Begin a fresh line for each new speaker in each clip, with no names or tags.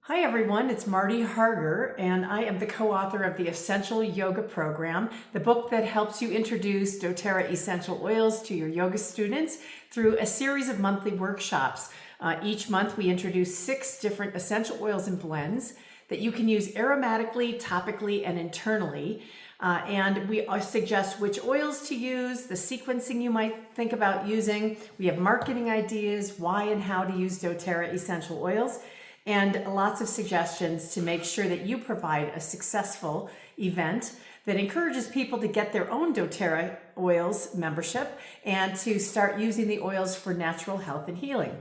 Hi everyone, it's Marty Harger, and I am the co-author of the Essential Yoga Program, the book that helps you introduce doTERRA essential oils to your yoga students through a series of monthly workshops. Each month we introduce 6 different essential oils and blends that you can use aromatically, topically, and internally. And we suggest which oils to use, the sequencing you might think about using. We have marketing ideas, why and how to use doTERRA essential oils, and lots of suggestions to make sure that you provide a successful event that encourages people to get their own doTERRA oils membership and to start using the oils for natural health and healing.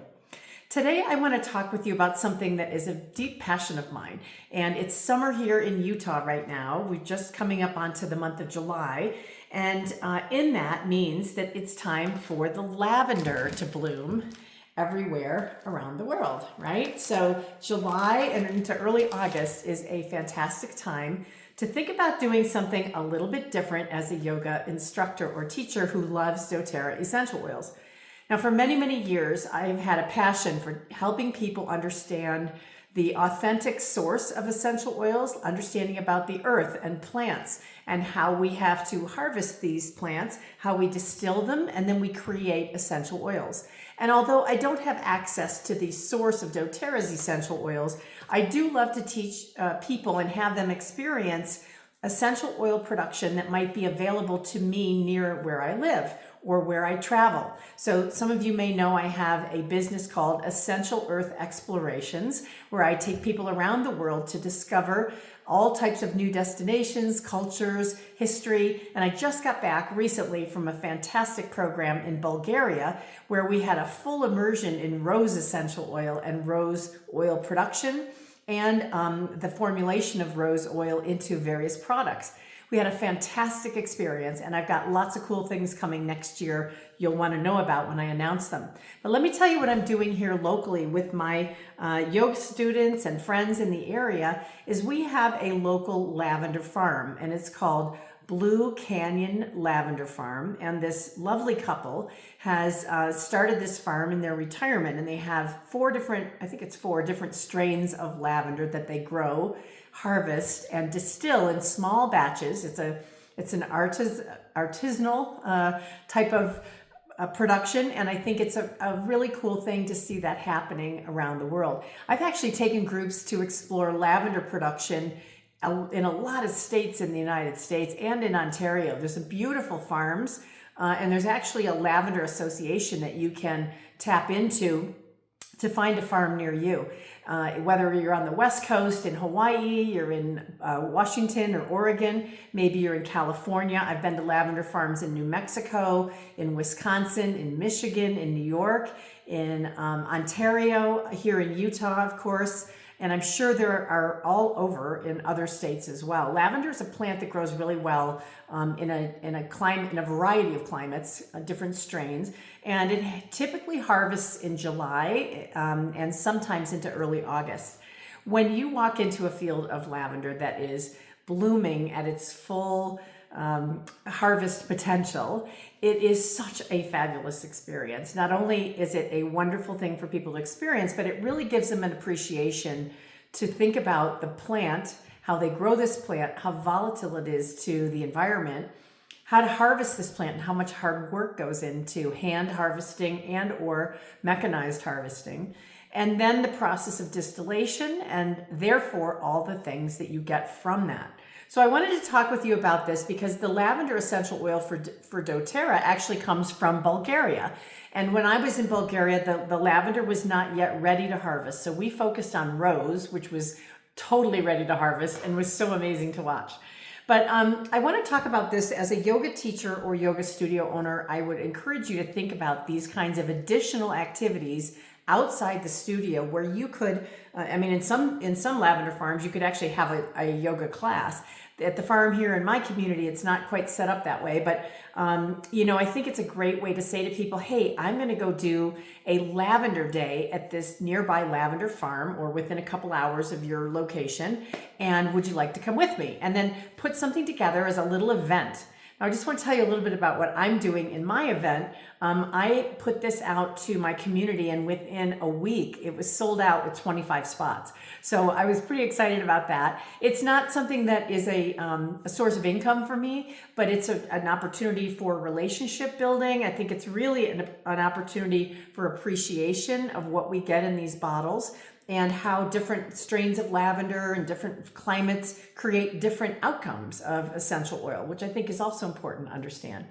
Today, I want to talk with you about something that is a deep passion of mine, and it's summer here in Utah right now. We're just coming up onto the month of July, and in that means that it's time for the lavender to bloom everywhere around the world, right? So July and into early August is a fantastic time to think about doing something a little bit different as a yoga instructor or teacher who loves doTERRA essential oils. Now, for many, many years, I've had a passion for helping people understand the authentic source of essential oils, understanding about the earth and plants and how we have to harvest these plants, how we distill them, and then we create essential oils. And although I don't have access to the source of doTERRA's essential oils, I do love to teach people and have them experience essential oil production that might be available to me near where I live or where I travel. So some of you may know I have a business called Essential Earth Explorations, where I take people around the world to discover all types of new destinations, cultures, history. And I just got back recently from a fantastic program in Bulgaria, where we had a full immersion in rose essential oil and rose oil production and the formulation of rose oil into various products. We had a fantastic experience, and I've got lots of cool things coming next year you'll want to know about when I announce them. But let me tell you what I'm doing here locally with my yoga students and friends in the area is we have a local lavender farm, and it's called Blue Canyon Lavender Farm, and this lovely couple has started this farm in their retirement, and they have 4 different strains of lavender that they grow, harvest, and distill in small batches. It's an artisanal type of production, and I think it's a really cool thing to see that happening around the world. I've actually taken groups to explore lavender production in a lot of states in the United States and in Ontario. There's some beautiful farms, and there's actually a lavender association that you can tap into to find a farm near you. Whether you're on the West Coast in Hawaii, you're in Washington or Oregon, maybe you're in California. I've been to lavender farms in New Mexico, in Wisconsin, in Michigan, in New York, in Ontario, here in Utah, of course. And I'm sure there are all over in other states as well. Lavender is a plant that grows really well in a variety of climates, different strains, and it typically harvests in July and sometimes into early August. When you walk into a field of lavender that is blooming at its full harvest potential, it is such a fabulous experience. Not only is it a wonderful thing for people to experience, but it really gives them an appreciation to think about the plant, how they grow this plant, how volatile it is to the environment, how to harvest this plant, and how much hard work goes into hand harvesting and or mechanized harvesting, and then the process of distillation, and therefore all the things that you get from that. So I wanted to talk with you about this because the lavender essential oil for doTERRA actually comes from Bulgaria. And when I was in Bulgaria, the lavender was not yet ready to harvest. So we focused on rose, which was totally ready to harvest and was so amazing to watch. But I want to talk about this as a yoga teacher or yoga studio owner. I would encourage you to think about these kinds of additional activities outside the studio where you could, in some lavender farms, you could actually have a yoga class. At the farm here in my community, it's not quite set up that way, but I think it's a great way to say to people, hey, I'm going to go do a lavender day at this nearby lavender farm or within a couple hours of your location, and would you like to come with me? And then put something together as a little event Now, I just want to tell you a little bit about what I'm doing in my event. I put this out to my community, and within a week, it was sold out with 25 spots. So I was pretty excited about that. It's not something that is a source of income for me, but it's an opportunity for relationship building. I think it's really an opportunity for appreciation of what we get in these bottles, and how different strains of lavender and different climates create different outcomes of essential oil, which I think is also important to understand.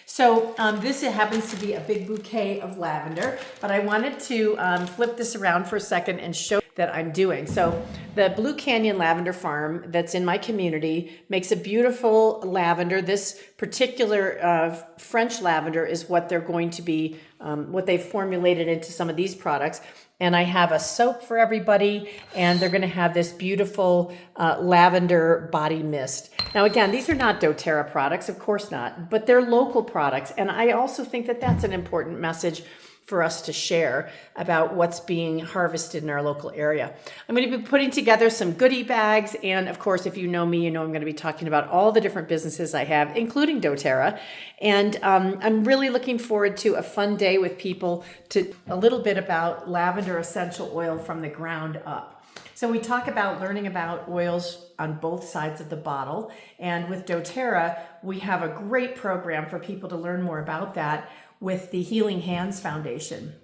So this happens to be a big bouquet of lavender, but I wanted to flip this around for a second and show that I'm doing. So the Blue Canyon Lavender Farm that's in my community makes a beautiful lavender. This particular French lavender is what they're going to be, what they've formulated into some of these products. And I have a soap for everybody, and they're going to have this beautiful lavender body mist. Now, again, these are not doTERRA products, of course not, but they're local products. And I also think that that's an important message for us to share about what's being harvested in our local area. I'm going to be putting together some goodie bags, and of course, if you know me, you know I'm going to be talking about all the different businesses I have, including doTERRA. And I'm really looking forward to a fun day with people, to a little bit about lavender essential oil from the ground up. So we talk about learning about oils on both sides of the bottle, and with doTERRA, we have a great program for people to learn more about that with the Healing Hands Foundation.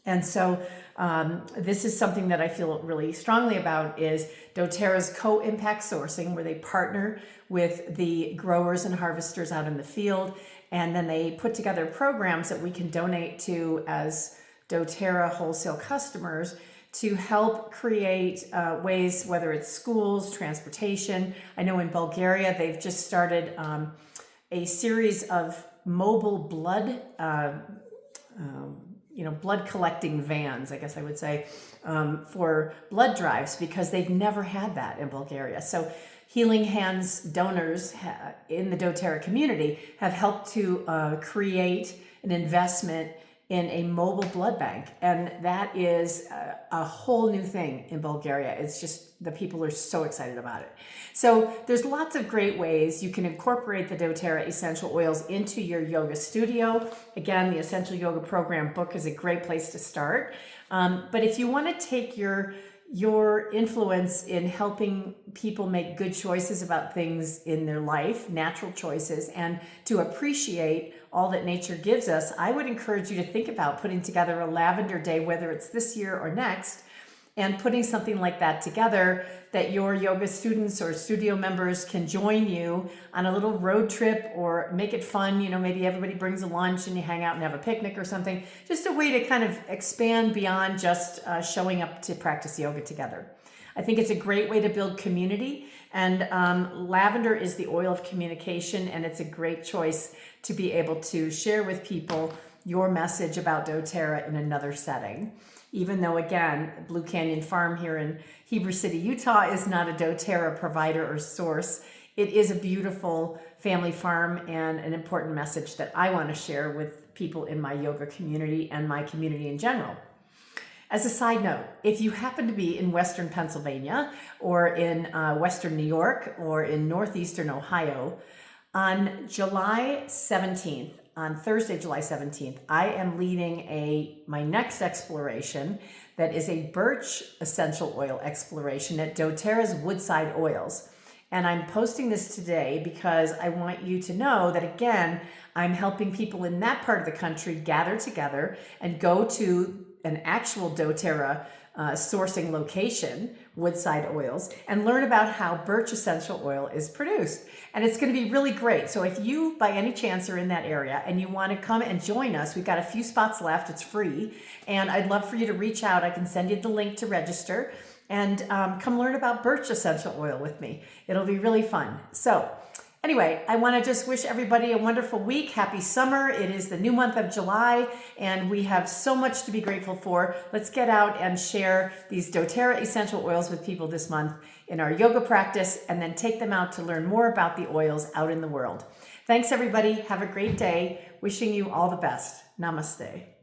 And so this is something that I feel really strongly about, is doTERRA's co-impact sourcing, where they partner with the growers and harvesters out in the field, and then they put together programs that we can donate to as doTERRA wholesale customers to help create ways, whether it's schools, transportation. I know in Bulgaria, they've just started a series of mobile blood, blood collecting vans, I guess I would say, for blood drives, because they've never had that in Bulgaria. So Healing Hands donors in the doTERRA community have helped to create an investment in a mobile blood bank. And that is a whole new thing in Bulgaria. It's just, the people are so excited about it. So there's lots of great ways you can incorporate the doTERRA essential oils into your yoga studio. Again, the Essential Yoga Program book is a great place to start. But if you want to take your influence in helping people make good choices about things in their life, natural choices, and to appreciate all that nature gives us, I would encourage you to think about putting together a lavender day, whether it's this year or next, and putting something like that together that your yoga students or studio members can join you on a little road trip, or make it fun. Maybe everybody brings a lunch and you hang out and have a picnic or something. Just a way to kind of expand beyond just showing up to practice yoga together. I think it's a great way to build community, and lavender is the oil of communication, and it's a great choice to be able to share with people your message about doTERRA in another setting. Even though, again, Blue Canyon Farm here in Heber City, Utah is not a doTERRA provider or source, it is a beautiful family farm and an important message that I want to share with people in my yoga community and my community in general. As a side note, if you happen to be in Western Pennsylvania, or in Western New York, or in Northeastern Ohio, on July 17th, on Thursday, July 17th, I am leading my next exploration that is a birch essential oil exploration at doTERRA's Woodside Oils. And I'm posting this today because I want you to know that, again, I'm helping people in that part of the country gather together and go to an actual doTERRA sourcing location, Woodside Oils, and learn about how birch essential oil is produced. And it's going to be really great. So if you, by any chance, are in that area and you want to come and join us, we've got a few spots left. It's free. And I'd love for you to reach out. I can send you the link to register, and come learn about birch essential oil with me. It'll be really fun. So anyway, I want to just wish everybody a wonderful week. Happy summer. It is the new month of July, and we have so much to be grateful for. Let's get out and share these doTERRA essential oils with people this month in our yoga practice, and then take them out to learn more about the oils out in the world. Thanks, everybody. Have a great day. Wishing you all the best. Namaste.